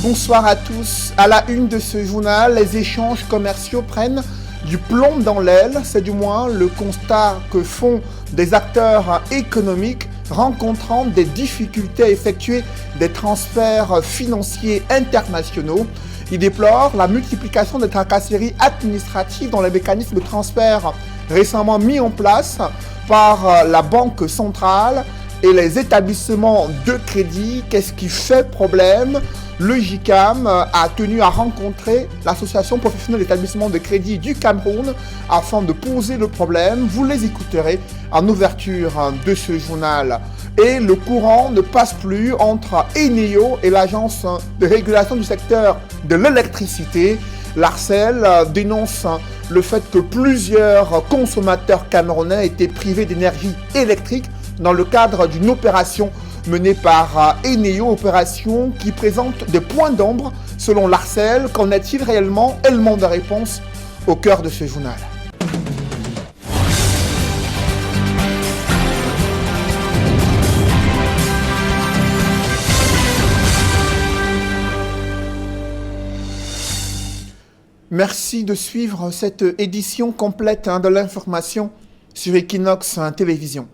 Bonsoir à tous. À la une de ce journal, les échanges commerciaux prennent du plomb dans l'aile. C'est du moins le constat que font des acteurs économiques rencontrant des difficultés à effectuer des transferts financiers internationaux. Ils déplorent la multiplication des tracasseries administratives dans les mécanismes de transfert récemment mis en place par la Banque centrale et les établissements de crédit. Qu'est-ce qui fait problème? Le JICAM a tenu à rencontrer l'Association professionnelle d'établissements de crédit du Cameroun afin de poser le problème. Vous les écouterez en ouverture de ce journal. Et le courant ne passe plus entre Eneo et l'Agence de régulation du secteur de l'électricité. L'ARCEL dénonce le fait que plusieurs consommateurs camerounais étaient privés d'énergie électrique dans le cadre d'une opération menée par Eneo, opération qui présente des points d'ombre selon l'ARCEL. Qu'en est-il réellement? Élément de réponse au cœur de ce journal. Merci de suivre cette édition complète de l'information sur Equinox Télévision.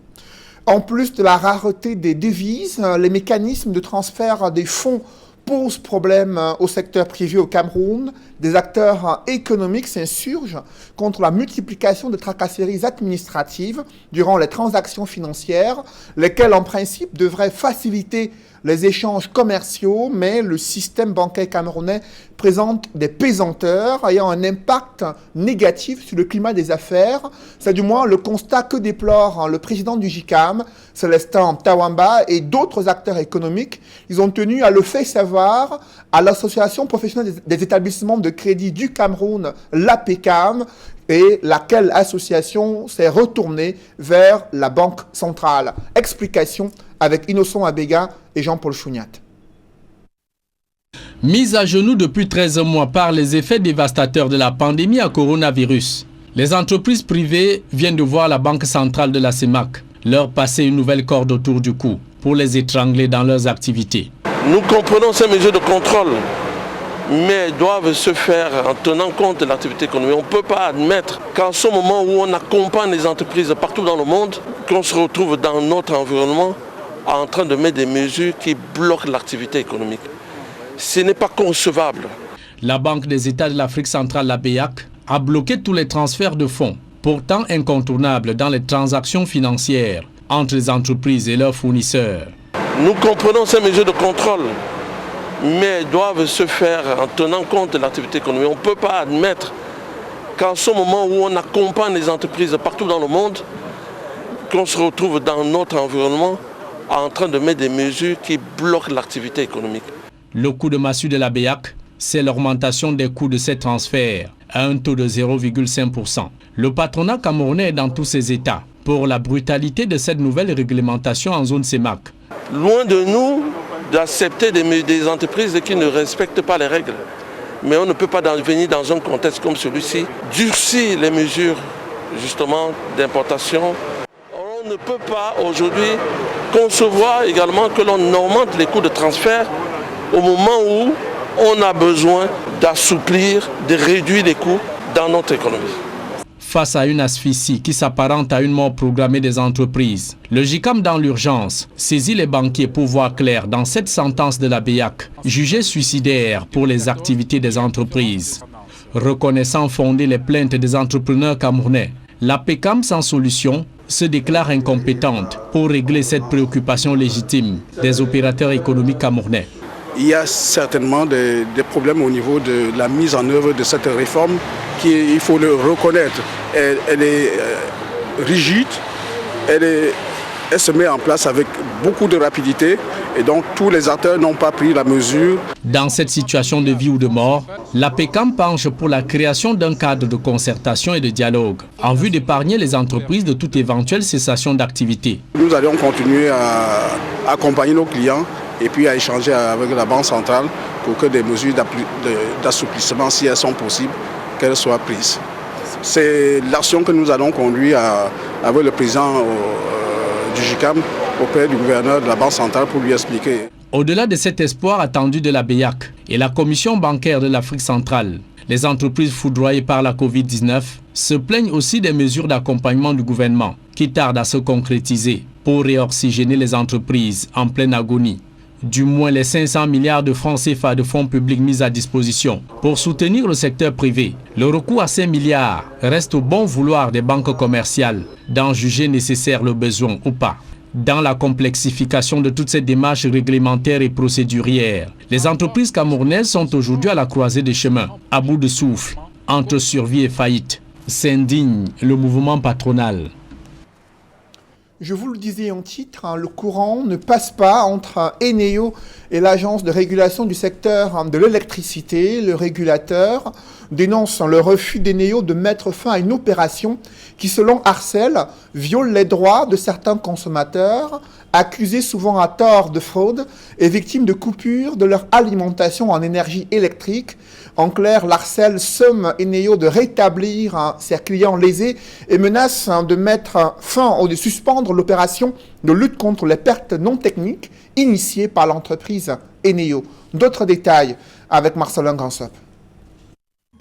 En plus de la rareté des devises, les mécanismes de transfert des fonds posent problème au secteur privé au Cameroun. Des acteurs économiques s'insurgent contre la multiplication de tracasseries administratives durant les transactions financières, lesquelles en principe devraient faciliter les échanges commerciaux, mais le système bancaire camerounais présente des pesanteurs ayant un impact négatif sur le climat des affaires. C'est du moins le constat que déplore le président du JICAM, Célestin Tawamba, et d'autres acteurs économiques. Ils ont tenu à le faire savoir à l'Association professionnelle des établissements de crédit du Cameroun, l'APECAM, et laquelle association s'est retournée vers la Banque centrale. Explication avec Innocent Abega et Jean-Paul Chouniat. Mise à genoux depuis 13 mois par les effets dévastateurs de la pandémie à coronavirus, les entreprises privées viennent de voir la Banque centrale de la CEMAC leur passer une nouvelle corde autour du cou pour les étrangler dans leurs activités. Nous comprenons ces mesures de contrôle, mais doivent se faire en tenant compte de l'activité économique. On ne peut pas admettre qu'en ce moment où on accompagne les entreprises partout dans le monde, qu'on se retrouve dans notre environnement en train de mettre des mesures qui bloquent l'activité économique. Ce n'est pas concevable. La Banque des États de l'Afrique centrale, la BEAC, a bloqué tous les transferts de fonds, pourtant incontournables dans les transactions financières entre les entreprises et leurs fournisseurs. Nous comprenons ces mesures de contrôle, mais doivent se faire en tenant compte de l'activité économique. On ne peut pas admettre qu'en ce moment où on accompagne les entreprises partout dans le monde, qu'on se retrouve dans notre environnement en train de mettre des mesures qui bloquent l'activité économique. Le coup de massue de la BEAC, c'est l'augmentation des coûts de ces transferts à un taux de 0,5%. Le patronat camerounais est dans tous ses états pour la brutalité de cette nouvelle réglementation en zone CEMAC. Loin de nous d'accepter des entreprises qui ne respectent pas les règles. Mais on ne peut pas venir dans un contexte comme celui-ci, durcir les mesures justement d'importation. On ne peut pas aujourd'hui concevoir également que l'on augmente les coûts de transfert au moment où on a besoin d'assouplir, de réduire les coûts dans notre économie. Face à une asphyxie qui s'apparente à une mort programmée des entreprises, le JICAM dans l'urgence saisit les banquiers pour voir clair dans cette sentence de la BEAC, jugée suicidaire pour les activités des entreprises. Reconnaissant fonder les plaintes des entrepreneurs camerounais, la PECAM sans solution se déclare incompétente pour régler cette préoccupation légitime des opérateurs économiques camerounais. Il y a certainement des problèmes au niveau de la mise en œuvre de cette réforme qui, il faut le reconnaître, elle est rigide, elle se met en place avec beaucoup de rapidité et donc tous les acteurs n'ont pas pris la mesure. Dans cette situation de vie ou de mort, la PECAM penche pour la création d'un cadre de concertation et de dialogue en vue d'épargner les entreprises de toute éventuelle cessation d'activité. Nous allons continuer à accompagner nos clients et puis à échanger avec la Banque centrale pour que des mesures d'assouplissement, si elles sont possibles, qu'elles soient prises. C'est l'action que nous allons conduire avec le président du JICAM auprès du gouverneur de la Banque centrale pour lui expliquer. Au-delà de cet espoir attendu de la BEAC et la Commission bancaire de l'Afrique centrale, les entreprises foudroyées par la Covid-19 se plaignent aussi des mesures d'accompagnement du gouvernement qui tardent à se concrétiser pour réoxygéner les entreprises en pleine agonie. Du moins les 500 milliards de francs CFA de fonds publics mis à disposition pour soutenir le secteur privé. Le recours à ces milliards reste au bon vouloir des banques commerciales d'en juger nécessaire le besoin ou pas. Dans la complexification de toutes ces démarches réglementaires et procédurières, les entreprises camerounaises sont aujourd'hui à la croisée des chemins, à bout de souffle, entre survie et faillite. S'indigne le mouvement patronal. Je vous le disais en titre, le courant ne passe pas entre Eneo et l'agence de régulation du secteur de l'électricité. Le régulateur dénonce le refus d'Eneo de mettre fin à une opération qui, selon Arcel, viole les droits de certains consommateurs, accusés souvent à tort de fraude et victimes de coupures de leur alimentation en énergie électrique. En clair, l'Arcel somme Eneo de rétablir ses clients lésés et menace de mettre fin ou de suspendre l'opération de lutte contre les pertes non techniques initiée par l'entreprise Eneo. D'autres détails avec Marcelin Gansop.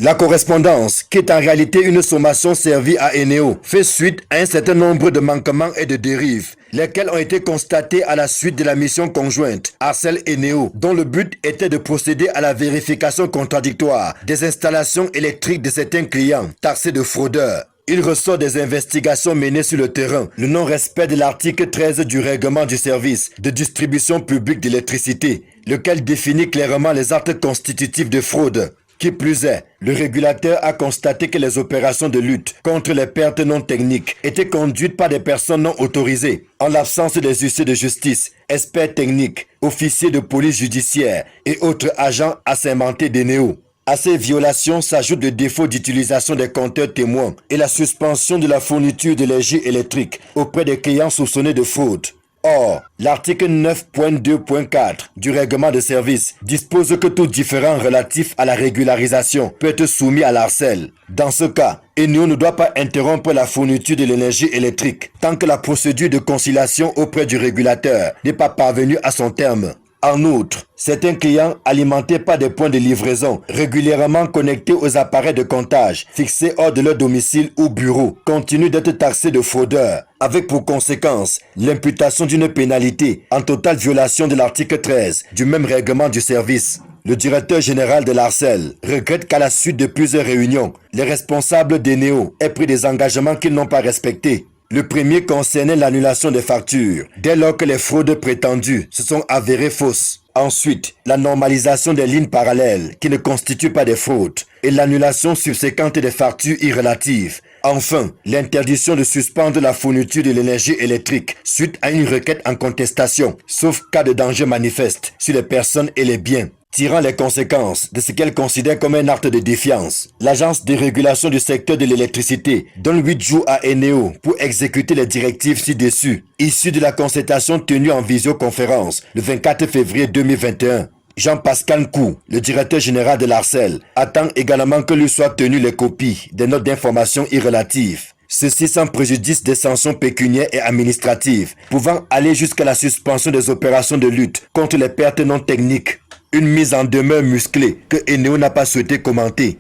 La correspondance, qui est en réalité une sommation servie à Eneo, fait suite à un certain nombre de manquements et de dérives, lesquels ont été constatés à la suite de la mission conjointe Arcel-Eneo, dont le but était de procéder à la vérification contradictoire des installations électriques de certains clients taxés de fraudeurs. Il ressort des investigations menées sur le terrain, le non-respect de l'article 13 du règlement du service de distribution publique d'électricité, lequel définit clairement les actes constitutifs de fraude. Qui plus est, le régulateur a constaté que les opérations de lutte contre les pertes non techniques étaient conduites par des personnes non autorisées, en l'absence des huissiers de justice, experts techniques, officiers de police judiciaire et autres agents assermentés d'Eneo. À ces violations s'ajoute le défaut d'utilisation des compteurs témoins et la suspension de la fourniture d'énergie électrique auprès des clients soupçonnés de fraude. Or, l'article 9.2.4 du règlement de service dispose que tout différend relatif à la régularisation peut être soumis à l'Arcel. Dans ce cas, Eneo ne doit pas interrompre la fourniture de l'énergie électrique tant que la procédure de conciliation auprès du régulateur n'est pas parvenue à son terme. En outre, certains clients alimentés par des points de livraison régulièrement connectés aux appareils de comptage fixés hors de leur domicile ou bureau continuent d'être taxés de fraudeurs, avec pour conséquence l'imputation d'une pénalité en totale violation de l'article 13 du même règlement du service. Le directeur général de l'Arcel regrette qu'à la suite de plusieurs réunions, les responsables d'Eneo aient pris des engagements qu'ils n'ont pas respectés. Le premier concernait l'annulation des factures, dès lors que les fraudes prétendues se sont avérées fausses. Ensuite, la normalisation des lignes parallèles qui ne constituent pas des fraudes et l'annulation subséquente des factures irrelatives. Enfin, l'interdiction de suspendre la fourniture de l'énergie électrique suite à une requête en contestation, sauf cas de danger manifeste sur les personnes et les biens. Tirant les conséquences de ce qu'elle considère comme un acte de défiance, l'agence de régulation du secteur de l'électricité donne 8 jours à Eneo pour exécuter les directives ci-dessus, issues de la concertation tenue en visioconférence le 24 février 2021. Jean-Pascal Nkou, le directeur général de l'Arcel, attend également que lui soient tenues les copies des notes d'information irrelatives. Ceci sans préjudice des sanctions pécuniaires et administratives, pouvant aller jusqu'à la suspension des opérations de lutte contre les pertes non techniques. Une mise en demeure musclée que Eneo n'a pas souhaité commenter.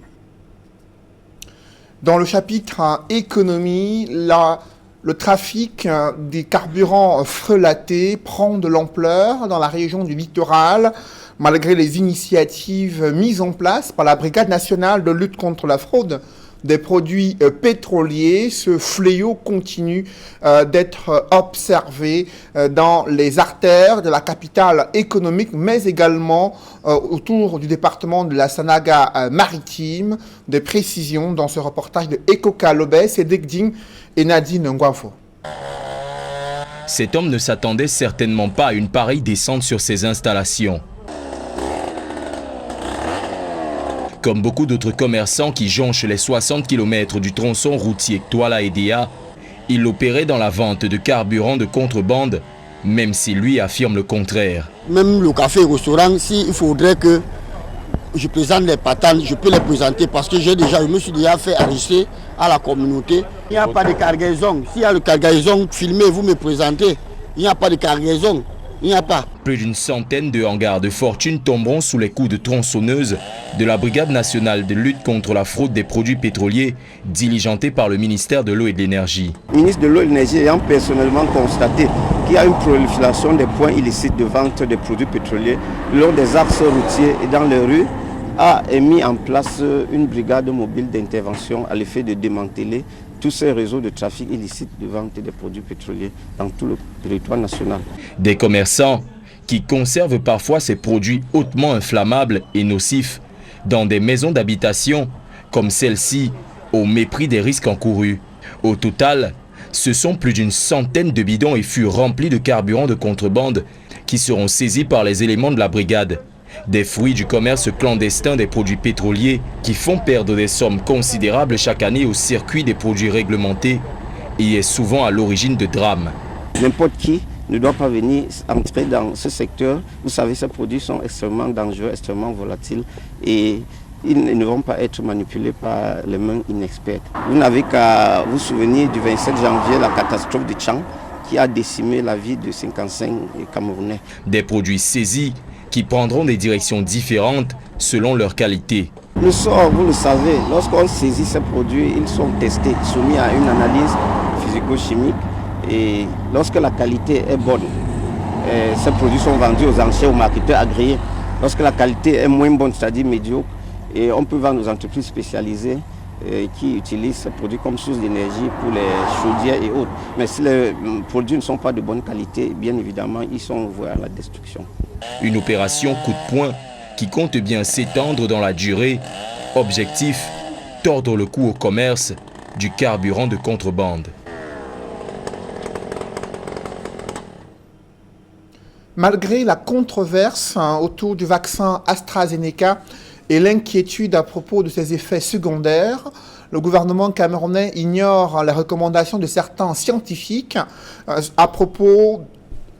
Dans le chapitre économie, le trafic des carburants frelatés prend de l'ampleur dans la région du littoral, malgré les initiatives mises en place par la Brigade nationale de lutte contre la fraude des produits pétroliers. Ce fléau continue d'être observé dans les artères de la capitale économique, mais également autour du département de la Sanaga maritime. Des précisions dans ce reportage de Eko Kalobé, Cédric Ding et Nadine Ngwafo. Cet homme ne s'attendait certainement pas à une pareille descente sur ses installations. Comme beaucoup d'autres commerçants qui jonchent les 60 km du tronçon routier Douala-Edea, il opérait dans la vente de carburant de contrebande, même si lui affirme le contraire. Même le café et restaurant, s'il faudrait que je présente les patanes, je peux les présenter parce que je me suis déjà fait enregistrer à la communauté. Il n'y a pas de cargaison. S'il y a le cargaison, filmez, vous me présentez. Il n'y a pas de cargaison. Il n'y a pas. Plus d'une centaine de hangars de fortune tomberont sous les coups de tronçonneuses de la Brigade nationale de lutte contre la fraude des produits pétroliers, diligentée par le ministère de l'eau et de l'énergie. Le ministre de l'eau et de l'énergie ayant personnellement constaté qu'il y a une prolifération des points illicites de vente des produits pétroliers lors des axes routiers et dans les rues, a mis en place une brigade mobile d'intervention à l'effet de démanteler tous ces réseaux de trafic illicite de vente des produits pétroliers dans tout le territoire national. Des commerçants qui conservent parfois ces produits hautement inflammables et nocifs dans des maisons d'habitation comme celle-ci, au mépris des risques encourus. Au total, ce sont plus d'une centaine de bidons et fûts remplis de carburant de contrebande qui seront saisis par les éléments de la brigade. Des fruits du commerce clandestin des produits pétroliers qui font perdre des sommes considérables chaque année au circuit des produits réglementés et est souvent à l'origine de drames. N'importe qui ne doit pas venir entrer dans ce secteur. Vous savez, ces produits sont extrêmement dangereux, extrêmement volatiles et ils ne vont pas être manipulés par les mains inexpertes. Vous n'avez qu'à vous souvenir du 27 janvier, la catastrophe de Tchang qui a décimé la vie de 55 Camerounais. Des produits saisis qui prendront des directions différentes selon leur qualité. Le sort, vous le savez, lorsqu'on saisit ces produits, ils sont testés, soumis à une analyse physico-chimique et lorsque la qualité est bonne, ces produits sont vendus aux enchères, aux marketeurs agréés. Lorsque la qualité est moins bonne, c'est-à-dire médiocre, et on peut vendre aux entreprises spécialisées qui utilisent ces produits comme source d'énergie pour les chaudières et autres. Mais si les produits ne sont pas de bonne qualité, bien évidemment, ils sont voués à la destruction. Une opération coup de poing qui compte bien s'étendre dans la durée. Objectif, tordre le cou au commerce du carburant de contrebande. Malgré la controverse autour du vaccin AstraZeneca et l'inquiétude à propos de ses effets secondaires, le gouvernement camerounais ignore les recommandations de certains scientifiques à propos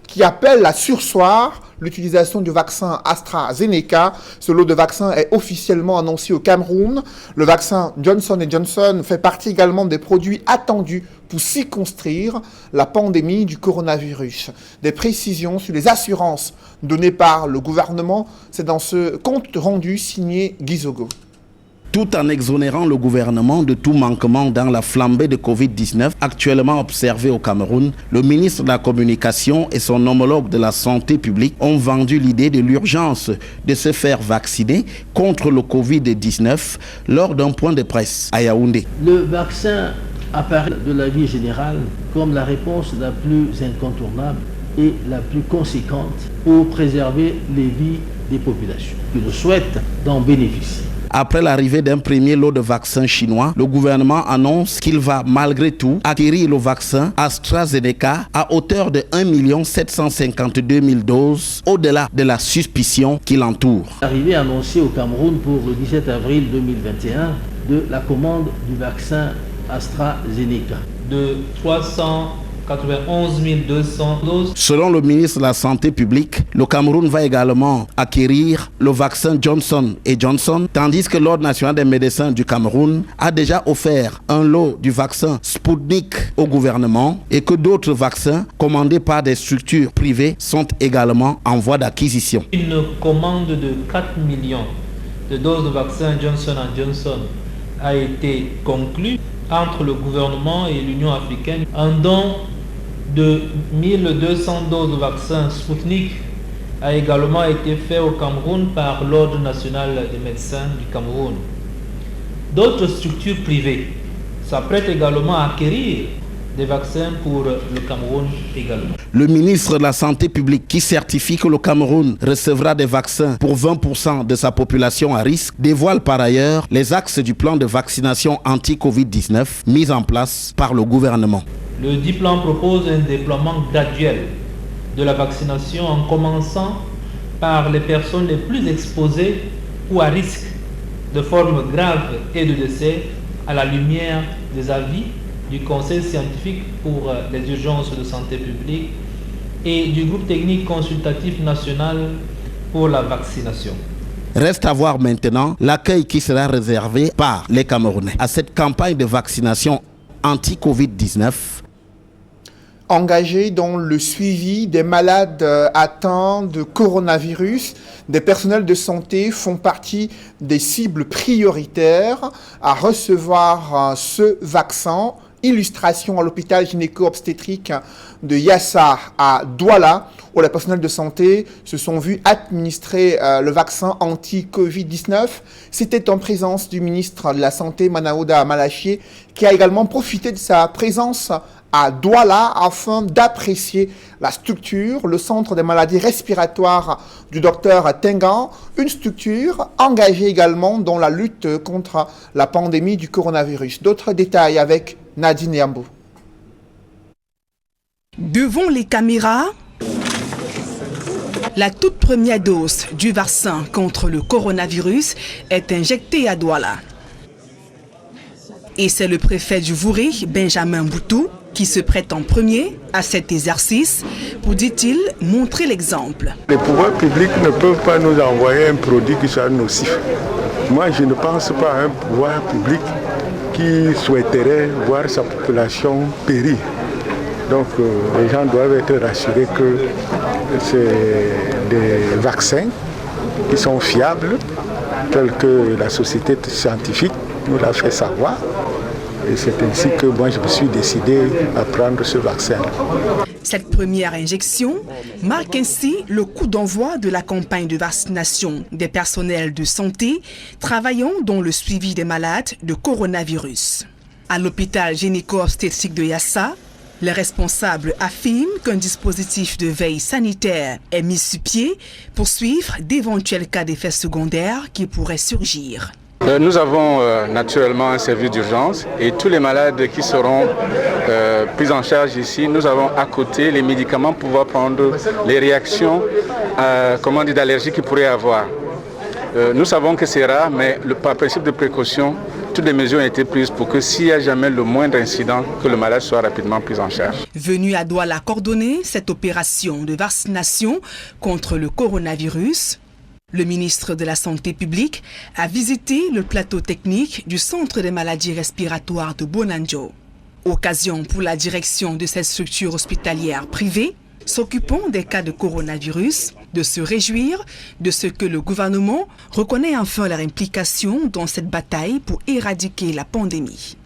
qui appellent à surseoir l'utilisation du vaccin AstraZeneca. Ce lot de vaccins est officiellement annoncé au Cameroun. Le vaccin Johnson & Johnson fait partie également des produits attendus pour circonscrire la pandémie du coronavirus. Des précisions sur les assurances données par le gouvernement, c'est dans ce compte rendu signé Guizogo. Tout en exonérant le gouvernement de tout manquement dans la flambée de Covid-19 actuellement observée au Cameroun, le ministre de la Communication et son homologue de la Santé publique ont vendu l'idée de l'urgence de se faire vacciner contre le Covid-19 lors d'un point de presse à Yaoundé. Le vaccin apparaît de la vie générale comme la réponse la plus incontournable et la plus conséquente pour préserver les vies des populations qui le souhaitent d'en bénéficier. Après l'arrivée d'un premier lot de vaccins chinois, le gouvernement annonce qu'il va malgré tout acquérir le vaccin AstraZeneca à hauteur de 1 752 000 doses, au-delà de la suspicion qui l'entoure. L'arrivée annoncée au Cameroun pour le 17 avril 2021 de la commande du vaccin AstraZeneca de 391 200 doses. Selon le ministre de la Santé publique, le Cameroun va également acquérir le vaccin Johnson & Johnson, tandis que l'Ordre national des médecins du Cameroun a déjà offert un lot du vaccin Sputnik au gouvernement et que d'autres vaccins commandés par des structures privées sont également en voie d'acquisition. Une commande de 4 millions de doses de vaccin Johnson & Johnson a été conclue entre le gouvernement et l'Union africaine. Un don de 1200 doses de vaccin Sputnik a également été fait au Cameroun par l'Ordre national des médecins du Cameroun. D'autres structures privées s'apprêtent également à acquérir des vaccins pour le Cameroun également. Le ministre de la Santé publique, qui certifie que le Cameroun recevra des vaccins pour 20% de sa population à risque, dévoile par ailleurs les axes du plan de vaccination anti-Covid-19 mis en place par le gouvernement. Le dit plan propose un déploiement graduel de la vaccination en commençant par les personnes les plus exposées ou à risque de formes graves et de décès à la lumière des avis du Conseil scientifique pour les urgences de santé publique et du groupe technique consultatif national pour la vaccination. Reste à voir maintenant l'accueil qui sera réservé par les Camerounais à cette campagne de vaccination anti-Covid-19. engagé dans le suivi des malades atteints de coronavirus. Des personnels de santé font partie des cibles prioritaires à recevoir ce vaccin. Illustration à l'hôpital gynéco-obstétrique de Yassa à Douala, où les personnels de santé se sont vus administrer le vaccin anti-Covid-19. C'était en présence du ministre de la Santé, Manaouda Malachié, qui a également profité de sa présence à Douala afin d'apprécier la structure, le centre des maladies respiratoires du docteur Tengan, une structure engagée également dans la lutte contre la pandémie du coronavirus. D'autres détails avec Nadine Yambou. Devant les caméras, la toute première dose du vaccin contre le coronavirus est injectée à Douala. Et c'est le préfet du Vouré, Benjamin Boutou, qui se prête en premier à cet exercice pour, dit-il, montrer l'exemple. Les pouvoirs publics ne peuvent pas nous envoyer un produit qui soit nocif. Moi, je ne pense pas à un pouvoir public qui souhaiterait voir sa population périr. Donc les gens doivent être rassurés que c'est des vaccins qui sont fiables, tels que la société scientifique nous l'a fait savoir. Et c'est ainsi que moi je me suis décidé à prendre ce vaccin. Cette première injection marque ainsi le coup d'envoi de la campagne de vaccination des personnels de santé travaillant dans le suivi des malades de coronavirus. À l'hôpital gynéco-obstétrique de Yassa, les responsables affirment qu'un dispositif de veille sanitaire est mis sur pied pour suivre d'éventuels cas d'effets secondaires qui pourraient surgir. Nous avons naturellement un service d'urgence et tous les malades qui seront pris en charge ici, nous avons à côté les médicaments pour pouvoir prendre les réactions d'allergie qu'ils pourraient avoir. Nous savons que c'est rare, mais par principe de précaution, toutes les mesures ont été prises pour que s'il n'y a jamais le moindre incident, que le malade soit rapidement pris en charge. Venu à Douala coordonner cette opération de vaccination contre le coronavirus, le ministre de la Santé publique a visité le plateau technique du Centre des maladies respiratoires de Bonanjo. Occasion pour la direction de cette structure hospitalière privée, s'occupant des cas de coronavirus, de se réjouir de ce que le gouvernement reconnaît enfin leur implication dans cette bataille pour éradiquer la pandémie.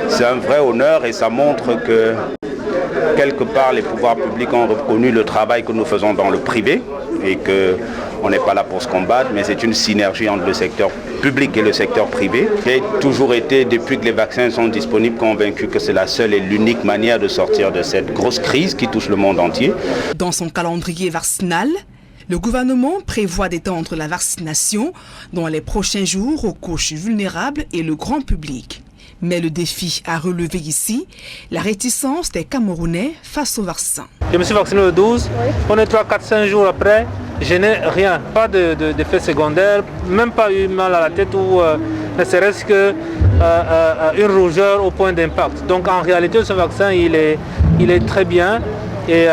C'est un vrai honneur et ça montre que quelque part les pouvoirs publics ont reconnu le travail que nous faisons dans le privé et qu'on n'est pas là pour se combattre, mais c'est une synergie entre le secteur public et le secteur privé. J'ai toujours été, depuis que les vaccins sont disponibles, convaincu que c'est la seule et l'unique manière de sortir de cette grosse crise qui touche le monde entier. Dans son calendrier vaccinal, le gouvernement prévoit d'étendre la vaccination dans les prochains jours aux couches vulnérables et le grand public. Mais le défi à relever ici, la réticence des Camerounais face au vaccin. Je me suis vacciné le 12, on est 3-4-5 jours après, je n'ai rien, pas d'effet secondaire, même pas eu mal à la tête ou ne serait-ce qu'une rougeur au point d'impact. Donc en réalité ce vaccin il est très bien et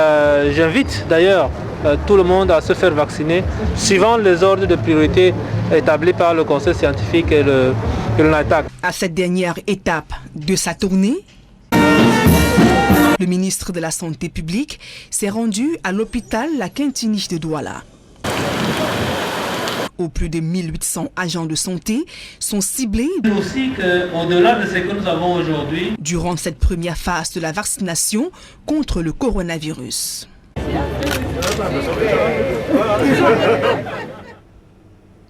j'invite d'ailleurs tout le monde à se faire vacciner suivant les ordres de priorité établis par le conseil scientifique et le NATAC. À cette dernière étape de sa tournée, le ministre de la Santé publique s'est rendu à l'hôpital La Quintiniche de Douala. Où plus de 1800 agents de santé sont ciblés aussi qu'au-delà de ce que nous avons aujourd'hui, durant cette première phase de la vaccination contre le coronavirus.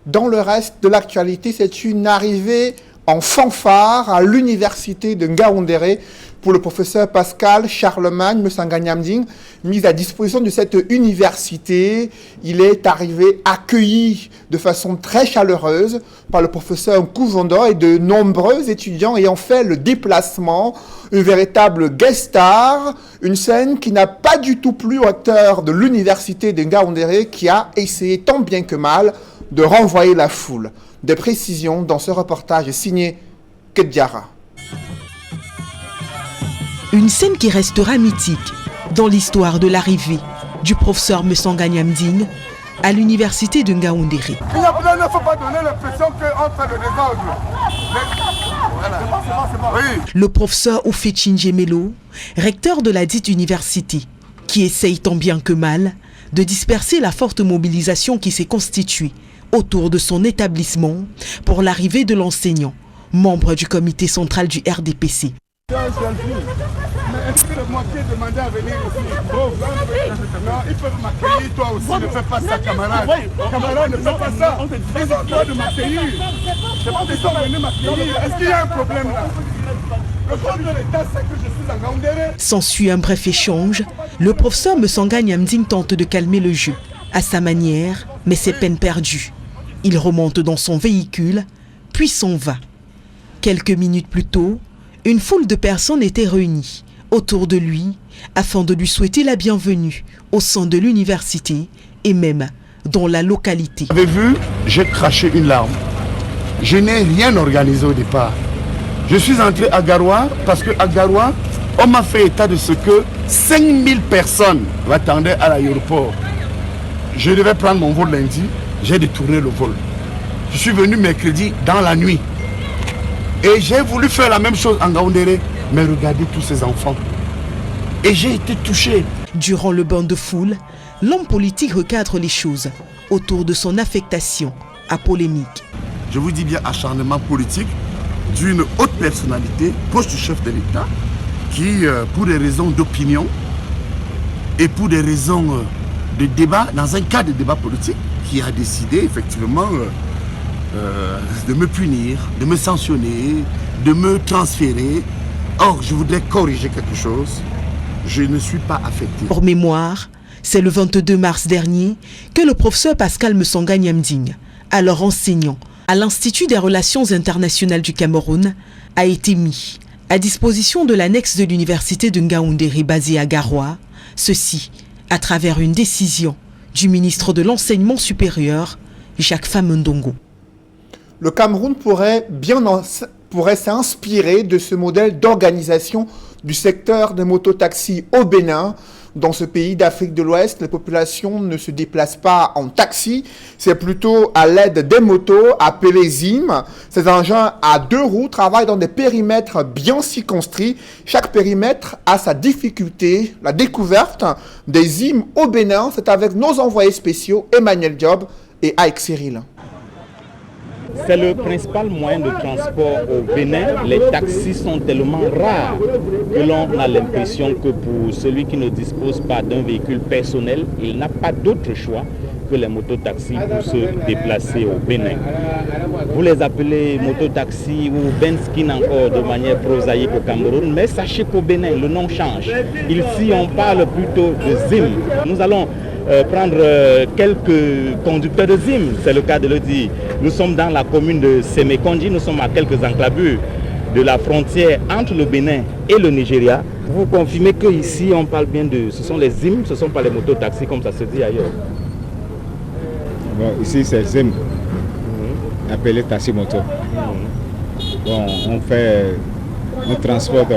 Dans le reste de l'actualité, c'est une arrivée en fanfare à l'université de Ngaoundéré pour le professeur Pascal Charlemagne Msanganyamding, mis à disposition de cette université. Il est arrivé accueilli de façon très chaleureuse par le professeur Nkouzondo et de nombreux étudiants ayant fait le déplacement, une véritable guest star, une scène qui n'a pas du tout plu au recteur de l'université de Ngaoundéré qui a essayé tant bien que mal de renvoyer la foule. Des précisions dans ce reportage signé Kedjara. Une scène qui restera mythique dans l'histoire de l'arrivée du professeur Msanganyamding à l'université de Ngaoundéré. Il ne faut pas donner l'impression qu'on fait le désordre. Le professeur Oufetchinje Melo, recteur de la dite université, qui essaye tant bien que mal de disperser la forte mobilisation qui s'est constituée autour de son établissement pour l'arrivée de l'enseignant, membre du comité central du RDPC. S'ensuit un bref échange. Le professeur Mesanga Nyamding tente de calmer le jeu à sa manière, mais c'est peine perdue. Il remonte dans son véhicule, puis s'en va. Quelques minutes plus tôt, une foule de personnes était réunie autour de lui afin de lui souhaiter la bienvenue au sein de l'université et même dans la localité. Vous avez vu, j'ai craché une larme. Je n'ai rien organisé au départ. Je suis entré à Garoua parce qu'à Garoua, on m'a fait état de ce que 5000 personnes m'attendaient à l'aéroport. Je devais prendre mon vol lundi, j'ai détourné le vol. Je suis venu mercredi dans la nuit. Et j'ai voulu faire la même chose en Gaoundéré, mais regardez tous ces enfants. Et j'ai été touché. Durant le bain de foule, l'homme politique recadre les choses autour de son affectation à polémique. Je vous dis bien acharnement politique d'une haute personnalité, proche du chef de l'État, qui, pour des raisons d'opinion et pour des raisons de débat, dans un cadre de débat politique, qui a décidé effectivement de me punir, de me sanctionner, de me transférer. Or, je voudrais corriger quelque chose. Je ne suis pas affecté. Pour mémoire, c'est le 22 mars dernier que le professeur Pascal Mesanga Nyamding, alors enseignant à l'Institut des Relations Internationales du Cameroun, a été mis à disposition de l'annexe de l'université de Ngaoundéré basée à Garoua, ceci à travers une décision du ministre de l'Enseignement supérieur, Jacques Famendongo. Le Cameroun pourrait s'inspirer de ce modèle d'organisation du secteur des mototaxis au Bénin. Dans ce pays d'Afrique de l'Ouest, les populations ne se déplacent pas en taxi, c'est plutôt à l'aide des motos appelées ZIM. Ces engins à 2 roues travaillent dans des périmètres bien circonscrits. Chaque périmètre a sa difficulté. La découverte des ZIM au Bénin, c'est avec nos envoyés spéciaux Emmanuel Diop et Aïk Cyril. C'est le principal moyen de transport au Bénin. Les taxis sont tellement rares que l'on a l'impression que pour celui qui ne dispose pas d'un véhicule personnel, il n'a pas d'autre choix que les mototaxis pour se déplacer au Bénin. Vous les appelez mototaxis ou benskin encore de manière prosaïque au Cameroun, mais sachez qu'au Bénin, le nom change. Ici, on parle plutôt de ZIM. Nous allons prendre quelques conducteurs de ZIM, c'est le cas de le dire. Nous sommes dans la commune de Sémékonji, nous sommes à quelques enclavures de la frontière entre le Bénin et le Nigeria. Vous confirmez qu'ici on parle bien de... Ce sont les ZIM, ce ne sont pas les mototaxis comme ça se dit ailleurs. Bon, ici c'est ZIM, appelé taxi moto. Bon, on transporte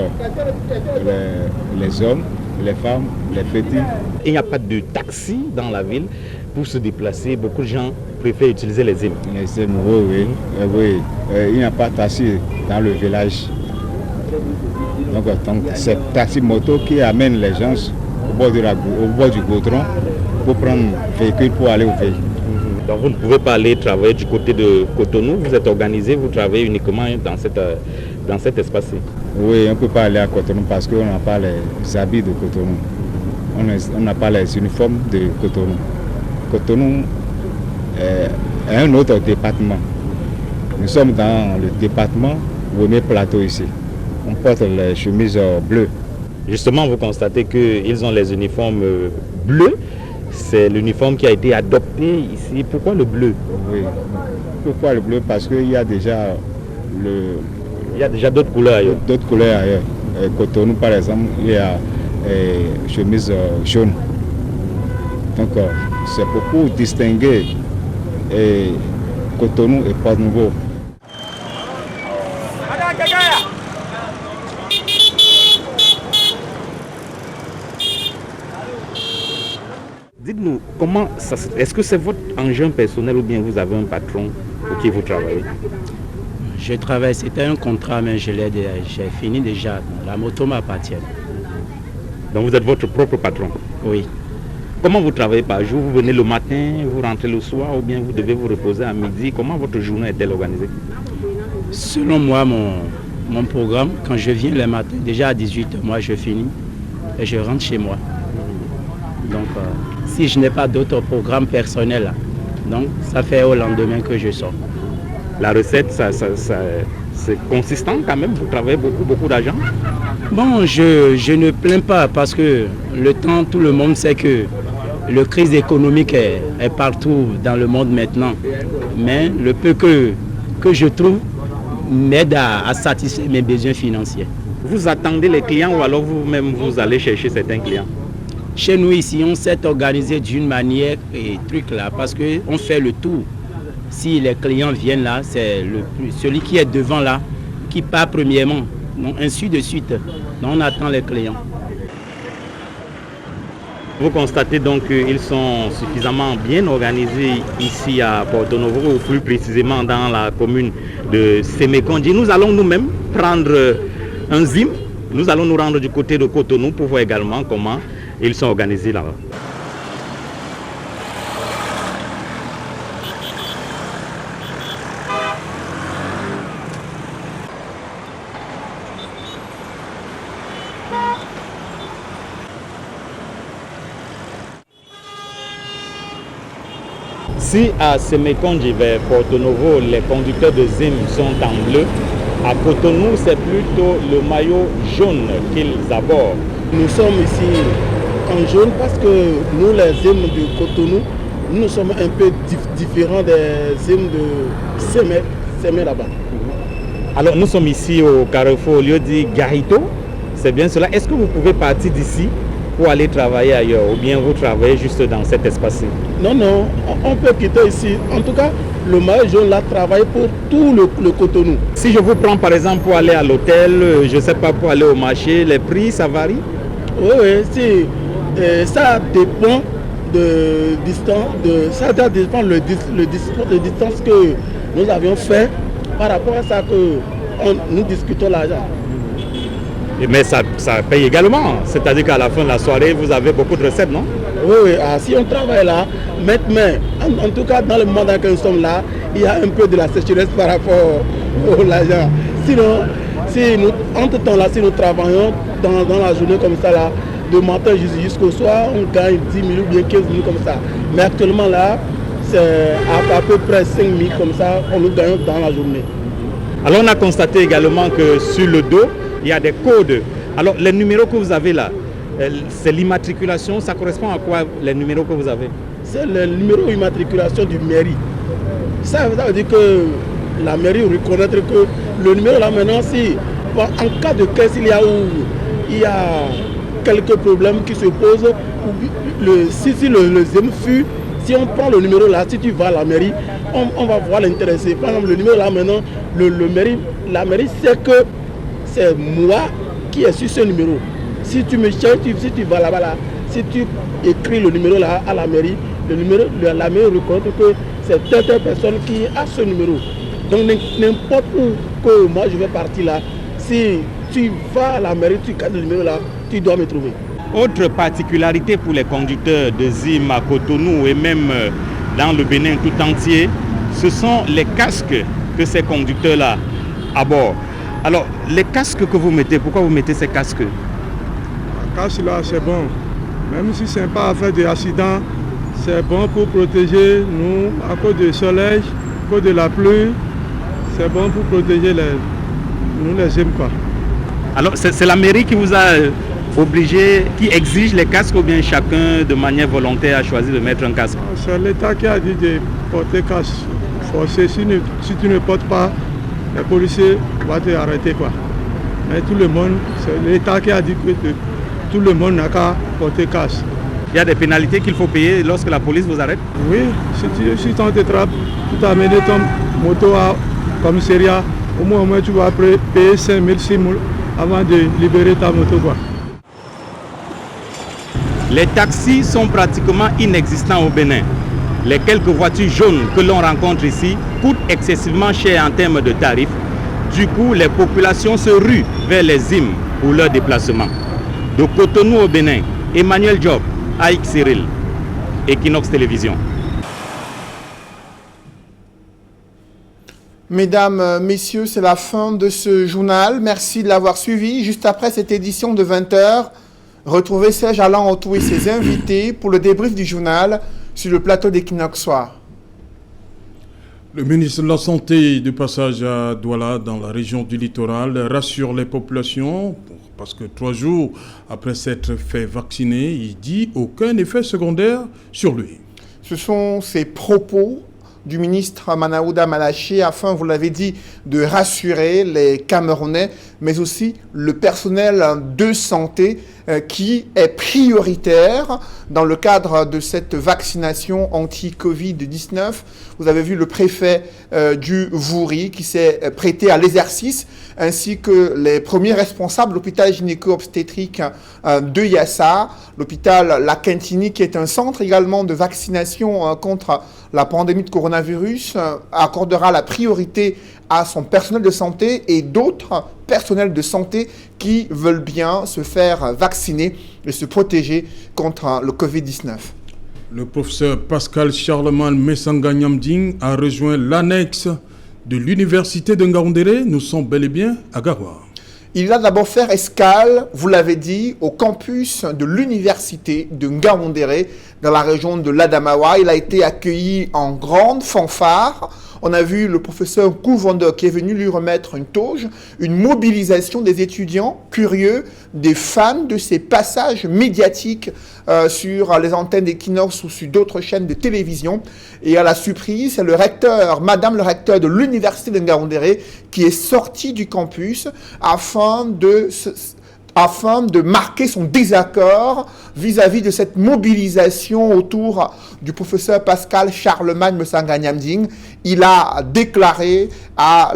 les hommes, les femmes, les petits. Il n'y a pas de taxi dans la ville pour se déplacer. Beaucoup de gens préfèrent utiliser les ZIM. Les ZIM, oui. Il n'y a pas de taxi dans le village. Donc c'est taxi moto qui amène les gens au bord du goudron pour prendre un véhicule pour aller au véhicule. Donc vous ne pouvez pas aller travailler du côté de Cotonou, vous êtes organisé, vous travaillez uniquement dans cet espace-ci. Oui, on ne peut pas aller à Cotonou parce qu'on n'a pas les habits de Cotonou. On n'a pas les uniformes de Cotonou. Cotonou est un autre département. Nous sommes dans le département Womé Plateau ici. On porte les chemises bleues. Justement, vous constatez qu'ils ont les uniformes bleus. C'est l'uniforme qui a été adopté ici. Pourquoi le bleu? Oui. Pourquoi le bleu? Parce qu'il y a déjà d'autres couleurs ailleurs. D'autres couleurs ailleurs. Cotonou, par exemple, il y a chemise jaune. Donc, c'est pour distinguer Cotonou et Port-Nouveau. Dites-nous, comment est-ce que c'est votre engin personnel ou bien vous avez un patron pour qui vous travaillez? Je travaille, c'était un contrat, mais j'ai fini déjà. La moto m'appartient. Donc vous êtes votre propre patron? Oui. Comment vous travaillez par jour? Vous venez le matin, vous rentrez le soir, ou bien vous devez vous reposer à midi? Comment votre journée est-elle organisée? Selon moi, mon programme, quand je viens le matin, déjà à 18h, moi je finis et je rentre chez moi. Donc, si je n'ai pas d'autres programmes personnels, donc ça fait au lendemain que je sors. La recette, c'est consistant quand même, vous travaillez beaucoup d'argent? Bon, je ne plains pas parce que le temps, tout le monde sait que la crise économique est partout dans le monde maintenant. Mais le peu que je trouve m'aide à satisfaire mes besoins financiers. Vous attendez les clients ou alors vous-même vous allez chercher certains clients? Chez nous ici, on s'est organisé d'une manière et truc là parce qu'on fait le tour. Si les clients viennent là, c'est celui qui est devant là qui part premièrement. Donc ainsi de suite. Donc on attend les clients. Vous constatez donc qu'ils sont suffisamment bien organisés ici à Porto Novo, ou plus précisément dans la commune de Semekonji. Nous allons nous-mêmes prendre un ZIM. Nous allons nous rendre du côté de Cotonou pour voir également comment ils sont organisés là-bas. Si à Semekonji vers Porto Novo, les conducteurs de ZIM sont en bleu, à Cotonou, c'est plutôt le maillot jaune qu'ils abordent. Nous sommes ici en jaune parce que nous, les ZIM de Cotonou, nous sommes un peu différents des ZIM de Semé là-bas. Alors nous sommes ici au carrefour, au lieu dit Garito, c'est bien cela. Est-ce que vous pouvez partir d'ici pour aller travailler ailleurs ou bien vous travaillez juste dans cet espace? Non, on peut quitter ici. En tout cas, le maillot jaune là travaille pour tout le Cotonou. Si je vous prends par exemple pour aller à l'hôtel, je ne sais pas, pour aller au marché, les prix ça varie? Oui, si, ça dépend de distance, ça dépend de distance que nous avions fait par rapport à ça que nous discutons l'argent. Mais ça paye également, c'est-à-dire qu'à la fin de la soirée, vous avez beaucoup de recettes, non? Oui, si on travaille là, mais en tout cas dans le moment dans lequel nous sommes là, il y a un peu de la sécheresse par rapport à l'argent. Sinon, entre-temps là, si nous travaillons dans la journée comme ça là, de matin jusqu'au soir, on gagne 10 000 ou bien 15 000 comme ça. Mais actuellement là, c'est à peu près 5 000 comme ça, on nous gagne dans la journée. Alors on a constaté également que sur le dos, il y a des codes. Alors les numéros que vous avez là, c'est l'immatriculation, ça correspond à quoi les numéros que vous avez? C'est le numéro d'immatriculation du mairie. Ça veut dire que la mairie reconnaître que le numéro là maintenant, si en cas de caisse il y a quelques problèmes qui se posent, si le ZEMFU, si on prend le numéro là, si tu vas à la mairie, on va voir l'intéressé. Par exemple, le numéro là maintenant, la mairie sait que c'est moi qui ai su ce numéro. Si tu me cherches, si tu vas là-bas, si tu écris le numéro là à la mairie, la mairie reconnaît que c'est telle personne qui a ce numéro. Donc n'importe où que moi je vais partir là, si tu vas à la mairie, tu cadres le numéro là, tu dois me trouver. Autre particularité pour les conducteurs de ZIM à Cotonou et même dans le Bénin tout entier, ce sont les casques que ces conducteurs-là abordent. Alors, les casques que vous mettez, pourquoi vous mettez ces casques? Le casque là, c'est bon. Même si ce n'est pas à faire d'accident, c'est bon pour protéger nous à cause du soleil, à cause de la pluie. C'est bon pour protéger nous les ZIM quoi. Alors, c'est la mairie qui vous a obligé, qui exige les casques ou bien chacun de manière volontaire a choisi de mettre un casque? C'est l'État qui a dit de porter casque. Forcé, si tu ne portes pas, les policiers vont te arrêter quoi. Mais tout le monde, c'est l'État qui a dit que tout le monde n'a qu'à porter casque. Il y a des pénalités qu'il faut payer lorsque la police vous arrête? Oui, si tu t'attrapes, tu t'as amené ton moto au commissariat, au moins tu vas payer 5 000, 6 000 avant de libérer ta moto quoi. Les taxis sont pratiquement inexistants au Bénin. Les quelques voitures jaunes que l'on rencontre ici coûtent excessivement cher en termes de tarifs Du coup, les populations se ruent vers les hymnes pour leur déplacement. De Cotonou au Bénin, Emmanuel Diop, Aïk Cyril, Equinox Télévision. Mesdames, messieurs, c'est la fin de ce journal. Merci de l'avoir suivi. Juste après cette édition de 20h, retrouvez Serge Alain Otto et ses invités pour le débrief du journal sur le plateau d'Equinox Soir. Le ministre de la Santé, de passage à Douala, dans la région du littoral, rassure les populations parce que 3 jours après s'être fait vacciner, il dit aucun effet secondaire sur lui. Ce sont ces propos du ministre Manaouda Malaché afin, vous l'avez dit, de rassurer les Camerounais, mais aussi le personnel de santé qui est prioritaire dans le cadre de cette vaccination anti-Covid-19. Vous avez vu le préfet du Vouri qui s'est prêté à l'exercice, ainsi que les premiers responsables de l'hôpital gynéco-obstétrique de Yassa, l'hôpital La Quintini, qui est un centre également de vaccination contre la pandémie de coronavirus, accordera la priorité à son personnel de santé et d'autres personnels de santé qui veulent bien se faire vacciner et se protéger contre le Covid-19. Le professeur Pascal Charlemagne Messanga Nyamding a rejoint l'annexe de l'université de Ngaoundéré. Nous sommes bel et bien à Garoua. Il va d'abord faire escale, vous l'avez dit, au campus de l'université de Ngaoundéré, dans la région de l'Adamawa. Il a été accueilli en grande fanfare. On a vu le professeur Kouvando qui est venu lui remettre une toge, une mobilisation des étudiants curieux, des fans de ces passages médiatiques sur les antennes d'Equinox ou sur d'autres chaînes de télévision. Et à la surprise, c'est le recteur, madame le recteur de l'université de Ngaoundéré qui est sorti du campus afin de marquer son désaccord vis-à-vis de cette mobilisation autour du professeur Pascal Charlemagne Messanga Nyamding. Il a déclaré à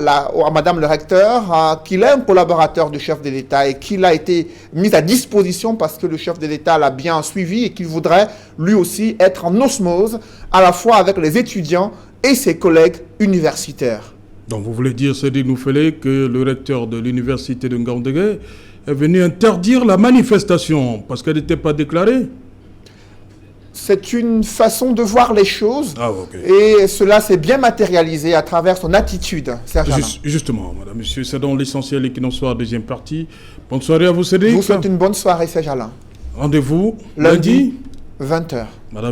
madame le recteur qu'il est un collaborateur du chef de l'État et qu'il a été mis à disposition parce que le chef de l'État l'a bien suivi et qu'il voudrait lui aussi être en osmose à la fois avec les étudiants et ses collègues universitaires. Donc vous voulez dire, Cédric Noufélé, que le recteur de l'université de Ngaoundéré est venu interdire la manifestation parce qu'elle n'était pas déclarée? C'est une façon de voir les choses. Ah, okay. Et cela s'est bien matérialisé à travers son attitude, Serge Alain. Justement, madame, monsieur, c'est dans l'essentiel Equinox Soir, deuxième partie. Bonne soirée à vous, Cédric. Je vous souhaite une bonne soirée, Serge Alain. Rendez-vous lundi 20h. Madame.